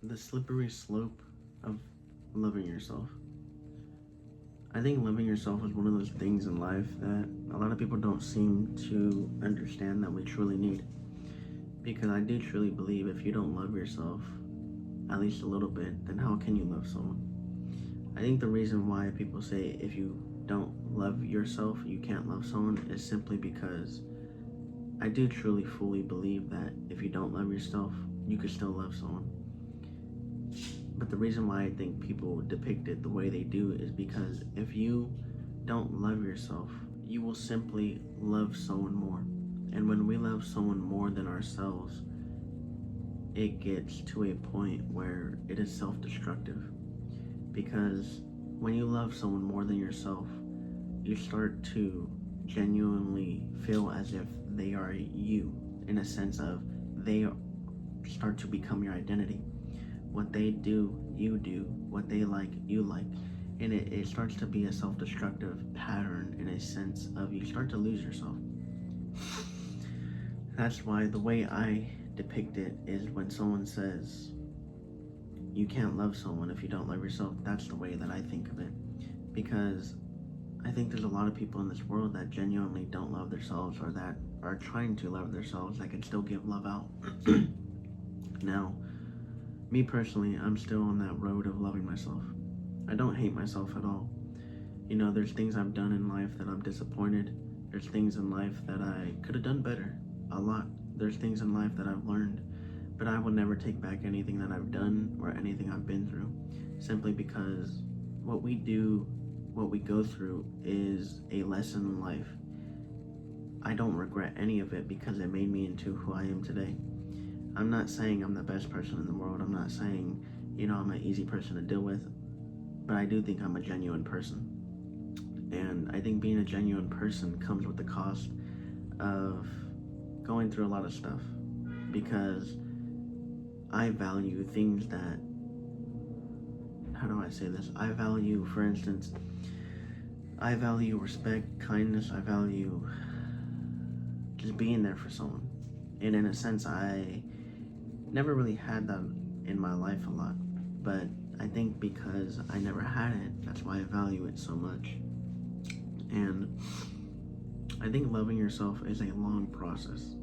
The slippery slope of loving yourself. I think loving yourself is one of those things in life that a lot of people don't seem to understand that we truly need. Because I do truly believe if you don't love yourself, at least a little bit, then how can you love someone? I think the reason why people say if you don't love yourself, you can't love someone is simply because I do truly fully believe that if you don't love yourself, you could still love someone. But the reason why I think people depict it the way they do is because if you don't love yourself, you will simply love someone more. And when we love someone more than ourselves, it gets to a point where it is self destructive. Because when you love someone more than yourself, you start to genuinely feel as if they are you, in a sense of they start to become your identity. What they do, you do. What they like, you like. And it starts to be a self destructive pattern in a sense of you start to lose yourself. That's why the way I depict it is when someone says, you can't love someone if you don't love yourself, that's the way that I think of it. Because I think there's a lot of people in this world that genuinely don't love themselves or that are trying to love themselves that can still give love out. Now, me personally, I'm still on that road of loving myself. I don't hate myself at all. There's things I've done in life that I'm disappointed. There's things in life that I could have done better. A lot. There's things in life that I've learned. But I will never take back anything that I've done or anything I've been through. Simply because what we do, what we go through is a lesson in life. I don't regret any of it because it made me into who I am today. I'm not saying I'm the best person in the world. I'm not saying, I'm an easy person to deal with. But I do think I'm a genuine person. And I think being a genuine person comes with the cost of going through a lot of stuff. Because I value things that, how do I say this? I value, for instance, I value respect, kindness. I value just being there for someone. And in a sense, I never really had that in my life a lot. But I think because I never had it, that's why I value it so much. And I think loving yourself is a long process.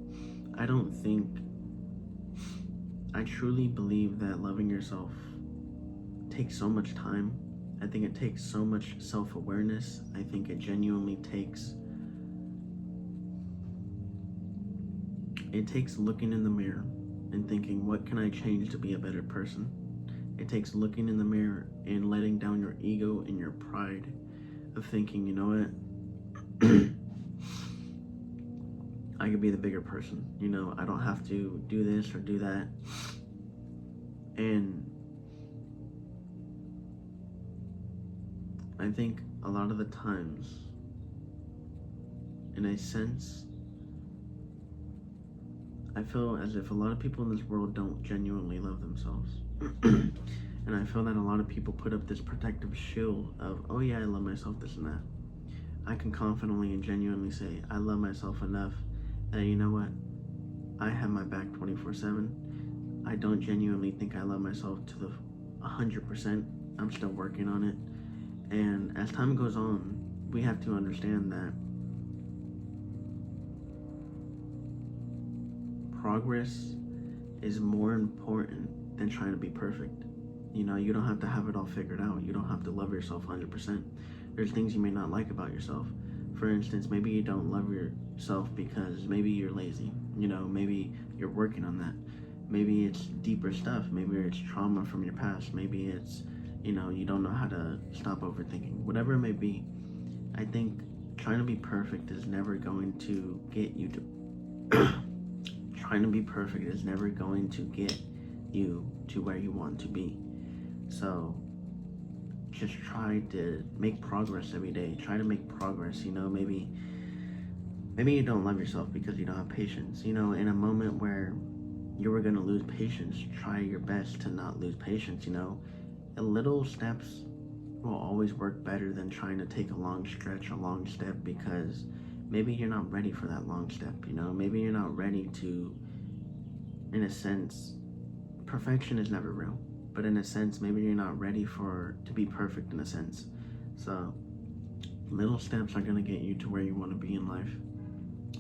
I truly believe that loving yourself takes so much time. I think it takes so much self-awareness. I think it genuinely takes looking in the mirror and thinking, what can I change to be a better person? It takes looking in the mirror and letting down your ego and your pride of thinking, you know what? I could be the bigger person. I don't have to do this or do that. And I think a lot of the times, in a sense, I feel as if a lot of people in this world don't genuinely love themselves. And I feel that a lot of people put up this protective shield of, oh yeah, I love myself, this and that. I can confidently and genuinely say, I love myself enough that, you know what, I have my back 24/7. I don't genuinely think I love myself to the 100%. I'm still working on it. And as time goes on, we have to understand that progress is more important than trying to be perfect. You don't have to have it all figured out. You don't have to love yourself 100%. There's things you may not like about yourself. For instance, maybe you don't love yourself because maybe you're lazy. Maybe you're working on that. Maybe it's deeper stuff. Maybe it's trauma from your past. Maybe it's, you don't know how to stop overthinking. Whatever it may be, I think trying to be perfect is never going to get you to trying to be perfect is never going to get you to where you want to be. So just try to make progress every day. Try to make progress. Maybe you don't love yourself because you don't have patience. In a moment where you were going to lose patience, try your best to not lose patience. A little steps will always work better than trying to take a long stretch, a long step, because maybe you're not ready for that long step. Maybe you're not ready to, in a sense, perfection is never real, but in a sense, maybe you're not ready to be perfect in a sense. So little steps are going to get you to where you want to be in life,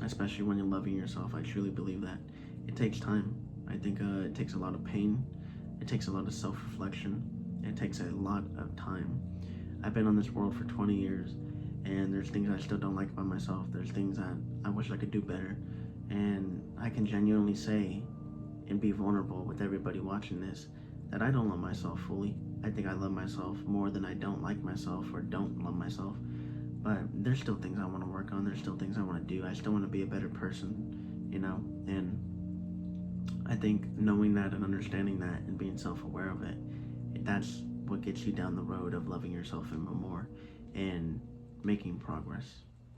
especially when you're loving yourself. I truly believe that. It takes time. I think it takes a lot of pain. It takes a lot of self-reflection. It takes a lot of time. I've been on this world for 20 years, and there's things I still don't like about myself. There's things that I wish I could do better. And I can genuinely say and be vulnerable with everybody watching this that I don't love myself fully. I think I love myself more than I don't like myself or don't love myself. But there's still things I want to work on. There's still things I want to do. I still want to be a better person, And I think knowing that and understanding that and being self-aware of it, that's what gets you down the road of loving yourself even more and making progress.